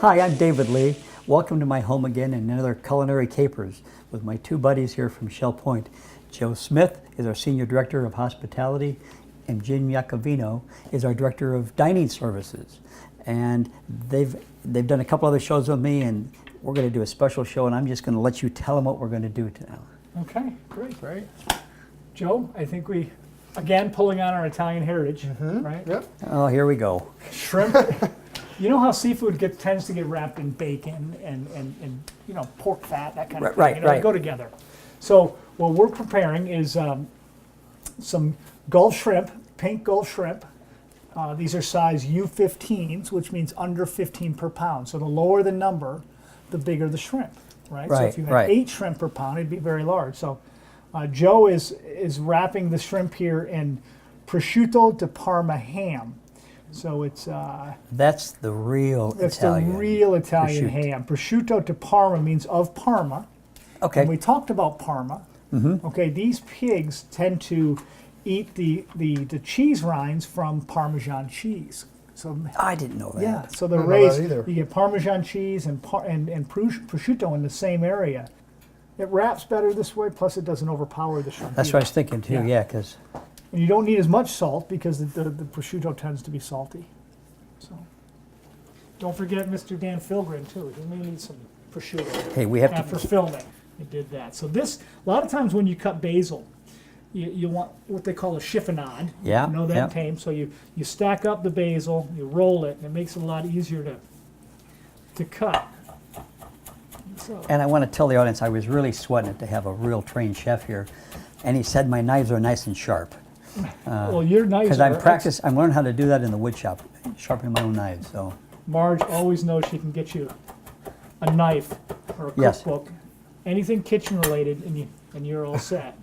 Hi, I'm David Lee. Welcome to my home again in another Culinary Capers with my two buddies here from Shell Point. Joe Smith is our Senior Director of Hospitality, and Jim Iacovino is our Director of Dining Services. And they've done a couple other shows with me, and we're going to do a special show, and I'm just going to let you tell them what we're going to do now. Okay, great. Joe, I think we, again, pulling on our Italian heritage, right? Yep. Oh, here we go. Shrimp. You know how seafood tends to get wrapped in bacon and pork fat, that kind of thing. Right, They go together. So what we're preparing is some Gulf shrimp, pink Gulf shrimp. These are size U15s, which means under 15 per pound. So the lower the number, the bigger the shrimp, right? So if you had 8 shrimp per pound, it'd be very large. So Joe is wrapping the shrimp here in prosciutto di Parma ham. So it's that's the real Italian. The real Italian prosciutto. ham. Prosciutto di Parma means of Parma. Okay. And we talked about Parma. Okay, these pigs tend to eat the cheese rinds from Parmesan cheese. So I didn't know that. yeah, so I they're didn't know raised. that either. You get Parmesan cheese and prosciutto in the same area. It wraps better this way. Plus, it doesn't overpower the shrimp. That's either. what I was thinking too, yeah, because And you don't need as much salt because the prosciutto tends to be salty. So don't forget Mr. Dan Filgren too. He may need some prosciutto. hey, we have After to. filming, he did that. So this, a lot of times when you cut basil, you want what they call a chiffonade. Yeah, You know that yeah. tame. So you stack up the basil, you roll it, and it makes it a lot easier to cut. So, And I want to tell the audience I was really sweating it to have a real trained chef here, and he said my knives are nice and sharp. well, your knives Because are I'm learning how to do that in the wood shop, sharpening my own knives. So Marge always knows she can get you a knife or a Yes. cookbook, anything kitchen related, and you're all set.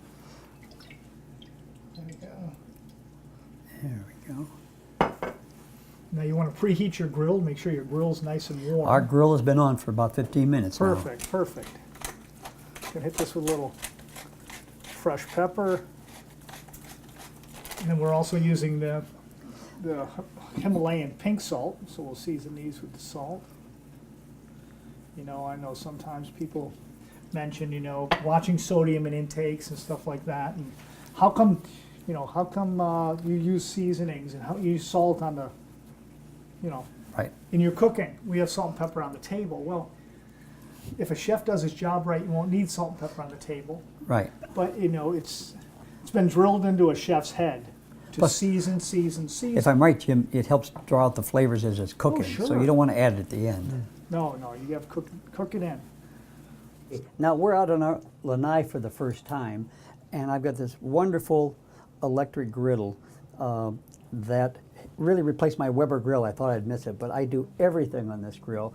There we go. there we go. Now you want to preheat your grill, make sure your grill's nice and warm. Our grill has been on for about 15 minutes now. Perfect. Gonna hit this with a little fresh pepper. And then we're also using the Himalayan pink salt, so we'll season these with the salt. I know sometimes people mention, watching sodium in intakes and stuff like that. And how come you use seasonings and how you use salt on the, Right. in your cooking? We have salt and pepper on the table. Well, if a chef does his job right, you won't need salt and pepper on the table. Right. But it's been drilled into a chef's head to Plus, season. If I'm right, Jim, it helps draw out the flavors as it's cooking. So sure. you don't want to add it at the end. No, you have to cook it in. Now we're out on our lanai for the first time, and I've got this wonderful electric griddle that really replaced my Weber grill. I thought I'd miss it, but I do everything on this grill.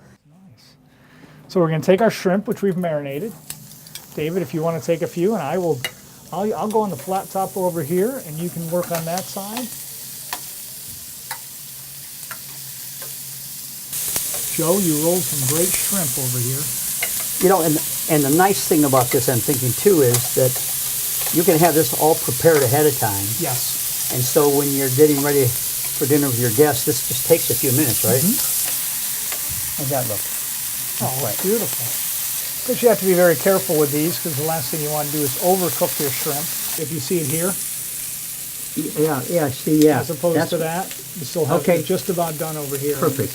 So we're going to take our shrimp, which we've marinated. David, if you want to take a few, and I'll go on the flat top over here, and you can work on that side. Joe, you rolled some great shrimp over here. And the nice thing about this, I'm thinking too, is that you can have this all prepared ahead of time. Yes. And so when you're getting ready for dinner with your guests, this just takes a few minutes, right? How's that look? Oh, that's beautiful. But you have to be very careful with these because the last thing you want to do is overcook your shrimp. If you see it here, Yeah. as opposed to that, you still have Okay. it just about done over here. Perfect.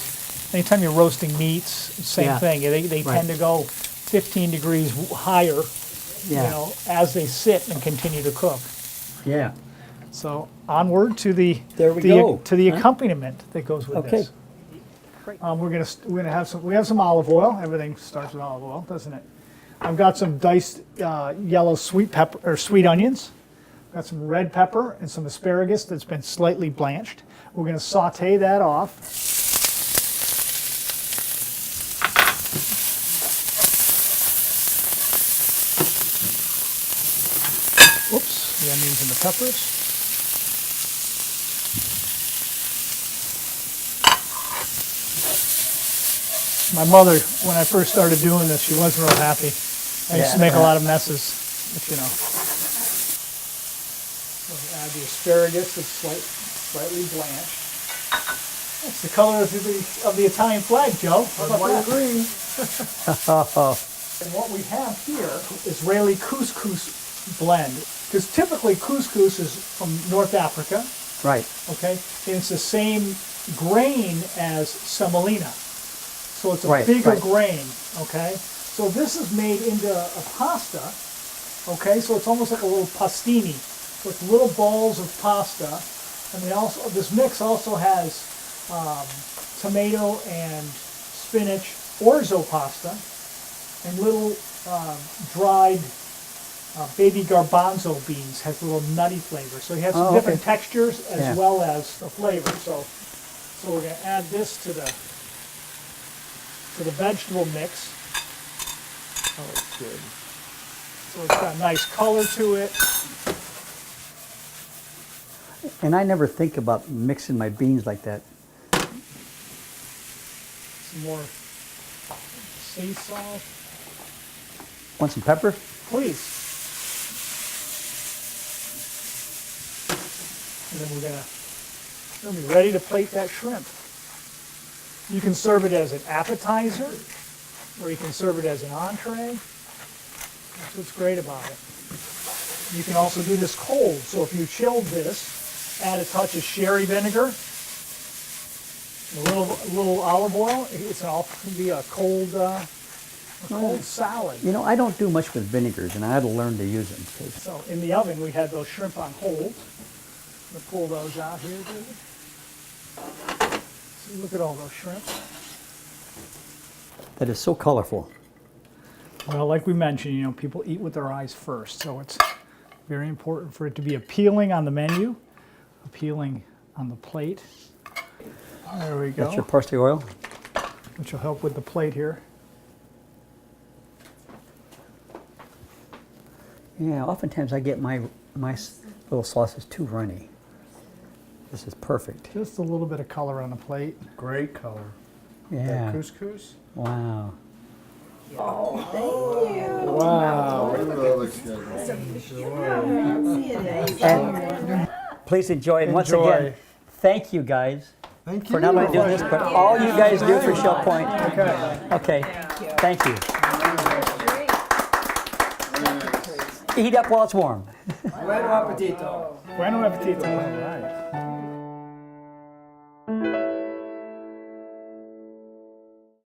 Anytime you're roasting meats, same Yeah. thing. They Right. tend to go 15 degrees higher, Yeah. as they sit and continue to cook. Yeah. So onward to the There we go. to the accompaniment that goes with Okay. this. We're gonna have some olive oil. Everything starts with olive oil, doesn't it? I've got some diced yellow sweet pepper or sweet onions. Got some red pepper and some asparagus that's been slightly blanched. We're gonna saute that off. Whoops, the onions and the peppers. My mother, when I first started doing this, she wasn't real happy. I used to make a lot of messes, but We'll add the asparagus that's slightly blanched. It's the color of the Italian flag, Joe. How about White and that? green. And what we have here is Israeli couscous blend. Because typically couscous is from North Africa, Right. okay? And it's the same grain as semolina. So it's a Right, bigger right. grain, okay? So this is made into a pasta, okay? So it's almost like a little pastini. So it's little balls of pasta. And this mix also has tomato and spinach orzo pasta and little dried baby garbanzo beans. Has a little nutty flavor. So you have some Oh, different okay. textures as Yeah. well as the flavor. So we're going to add this to the vegetable mix. Oh, it's good. So it's got a nice color to it. And I never think about mixing my beans like that. Some more sea salt. Want some pepper? Please. And then we're gonna be ready to plate that shrimp. You can serve it as an appetizer, or you can serve it as an entree. That's what's great about it. You can also do this cold. So if you chilled this, add a touch of sherry vinegar, a little olive oil. It's can be a cold salad. You know, I don't do much with vinegars, and I had to learn to use them. 'Cause So in the oven, we had those shrimp on hold. I'm gonna pull those out here, David. See, look at all those shrimp. that is so colorful. Well, like we mentioned, you know, people eat with their eyes first, so it's very important for it to be appealing on the menu, appealing on the plate. There we go. That's your parsley oil. Which will help with the plate here. Yeah, oftentimes I get my little sauces too runny. This is perfect. Just a little bit of color on the plate. Great color. Yeah. That couscous. Wow. Wow. That looks good. And please enjoy. And once Enjoy. again, thank you guys Thank for not only doing this, but all you guys do for Shell Point. Okay. Okay. Thank you. Eat up while it's warm. Buon appetito. Buon appetito. All right.